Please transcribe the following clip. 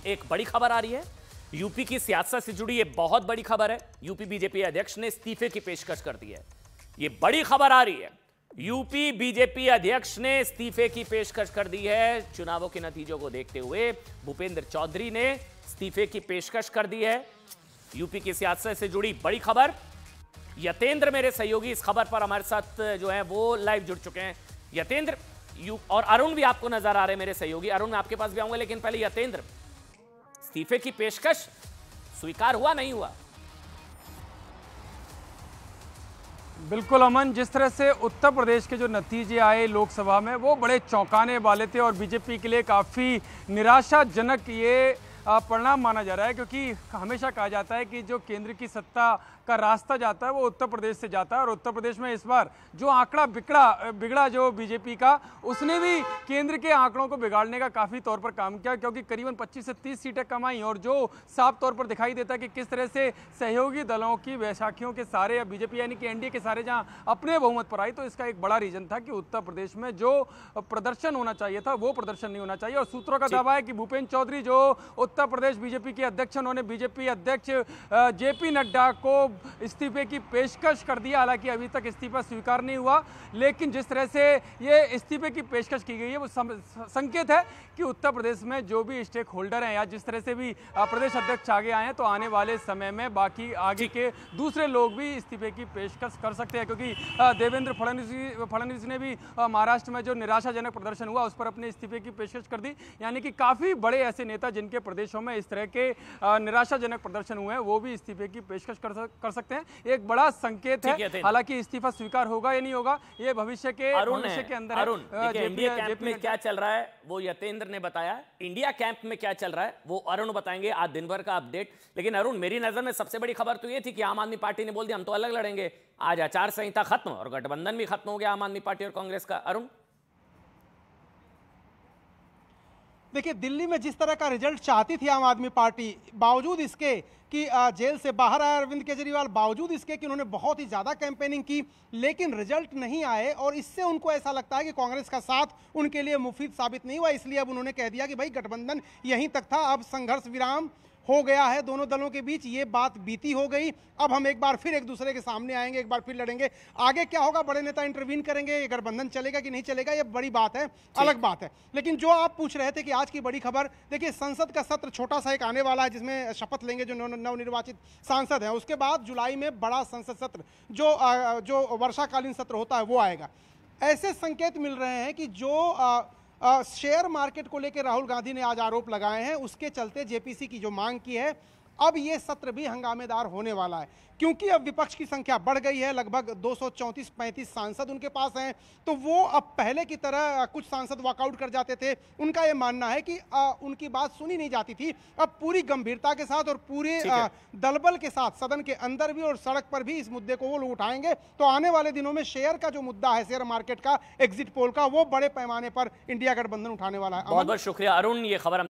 एक बड़ी खबर आ रही है। यूपी की सियासत से जुड़ी ये बहुत बड़ी खबर है। यूपी बीजेपी अध्यक्ष ने इस्तीफे की पेशकश कर दी है। ये बड़ी खबर आ रही है। यूपी बीजेपी अध्यक्ष ने इस्तीफे की पेशकश कर दी है। चुनावों के नतीजों को देखते हुए भूपेंद्र चौधरी ने इस्तीफे की पेशकश कर दी है। यूपी की सियासत से जुड़ी बड़ी खबर। यतेंद्र मेरे सहयोगी इस खबर पर हमारे साथ जो है वो लाइव जुड़ चुके हैं। यतेंद्र और अरुण भी आपको नजर आ रहे हैं मेरे सहयोगी। अरुण मैं आपके पास भी आऊंगा, लेकिन पहले यतेंद्र, इस्तीफे की पेशकश स्वीकार हुआ नहीं हुआ? बिल्कुल अमन, जिस तरह से उत्तर प्रदेश के जो नतीजे आए लोकसभा में वो बड़े चौंकाने वाले थे और बीजेपी के लिए काफ़ी निराशाजनक ये परिणाम माना जा रहा है, क्योंकि हमेशा कहा जाता है कि जो केंद्र की सत्ता का रास्ता जाता है वो उत्तर प्रदेश से जाता है। और उत्तर प्रदेश में इस बार जो आंकड़ा बिगड़ा जो बीजेपी का, उसने भी केंद्र के आंकड़ों को बिगाड़ने का काफ़ी तौर पर काम किया, क्योंकि करीबन 25 से 30 सीटें कमाई। और जो साफ तौर पर दिखाई देता है कि किस तरह से सहयोगी दलों की वैशाखियों के सारे या बीजेपी यानी कि एनडीए के सारे जहाँ अपने बहुमत पर आई, तो इसका एक बड़ा रीजन था कि उत्तर प्रदेश में जो प्रदर्शन होना चाहिए था वो प्रदर्शन नहीं होना चाहिए। और सूत्रों का दावा है कि भूपेंद्र चौधरी जो उत्तर प्रदेश बीजेपी के अध्यक्ष, उन्होंने बीजेपी अध्यक्ष जेपी नड्डा को इस्तीफे की पेशकश कर दिया। हालांकि अभी तक इस्तीफा स्वीकार नहीं हुआ, लेकिन जिस तरह से ये इस्तीफे की पेशकश की गई है वो संकेत है कि उत्तर प्रदेश में जो भी स्टेक होल्डर हैं या जिस तरह से भी प्रदेश अध्यक्ष आगे आए हैं, तो आने वाले समय में बाकी आगे के दूसरे लोग भी इस्तीफे की पेशकश कर सकते हैं। क्योंकि देवेंद्र फडणवीस ने भी महाराष्ट्र में जो निराशाजनक प्रदर्शन हुआ उस पर अपने इस्तीफे की पेशकश कर दी। यानी कि काफ़ी बड़े ऐसे नेता जिनके प्रदेशों में इस तरह के निराशाजनक प्रदर्शन हुए हैं वो भी इस्तीफे की पेशकश कर सकते हैं। एक बड़ा संकेत है। हालांकि इस्तीफा स्वीकार होगा या नहीं होगा ये भविष्य के अंदर। अरुण, इंडिया कैंप में क्या चल रहा है वो यतेंद्र ने बताया। इंडिया कैंप में क्या चल रहा है वो अरुण बताएंगे। आज दिन भर का अपडेट। लेकिन अरुण, मेरी नजर में सबसे बड़ी खबर तो ये थी कि आम आदमी पार्टी ने बोल दिया हम तो अलग लड़ेंगे। आज आचार संहिता खत्म और गठबंधन भी खत्म हो गया आम आदमी पार्टी और कांग्रेस का। अरुण, देखिए, दिल्ली में जिस तरह का रिजल्ट चाहती थी आम आदमी पार्टी, बावजूद इसके कि जेल से बाहर आए अरविंद केजरीवाल, बावजूद इसके कि उन्होंने बहुत ही ज़्यादा कैंपेनिंग की, लेकिन रिजल्ट नहीं आए और इससे उनको ऐसा लगता है कि कांग्रेस का साथ उनके लिए मुफीद साबित नहीं हुआ। इसलिए अब उन्होंने कह दिया कि भाई गठबंधन यहीं तक था, अब संघर्ष विराम हो गया है दोनों दलों के बीच, ये बात बीती हो गई। अब हम एक बार फिर एक दूसरे के सामने आएंगे, एक बार फिर लड़ेंगे। आगे क्या होगा, बड़े नेता इंटरवीन करेंगे, ये गठबंधन चलेगा कि नहीं चलेगा ये बड़ी बात है, अलग बात है। लेकिन जो आप पूछ रहे थे कि आज की बड़ी खबर, देखिए संसद का सत्र छोटा सा एक आने वाला है जिसमें शपथ लेंगे जो नवनिर्वाचित सांसद हैं। उसके बाद जुलाई में बड़ा संसद सत्र जो वर्षाकालीन सत्र होता है वो आएगा। ऐसे संकेत मिल रहे हैं कि जो शेयर मार्केट को लेकर राहुल गांधी ने आज आरोप लगाए हैं, उसके चलते जेपीसी की जो मांग की है, अब ये सत्र भी हंगामेदार होने वाला है। क्योंकि अब विपक्ष की संख्या बढ़ गई है, लगभग 234-35 सांसद उनके पास हैं, तो वो अब पहले की तरह कुछ सांसद वॉकआउट कर जाते थे। उनका ये मानना है कि उनकी बात सुनी नहीं जाती थी। अब पूरी गंभीरता के साथ और पूरे दलबल के साथ सदन के अंदर भी और सड़क पर भी इस मुद्दे को वो लोग उठाएंगे। तो आने वाले दिनों में शेयर का जो मुद्दा है, शेयर मार्केट का, एग्जिट पोल का, वो बड़े पैमाने पर इंडिया गठबंधन उठाने वाला है। बहुत बहुत शुक्रिया अरुण, ये खबर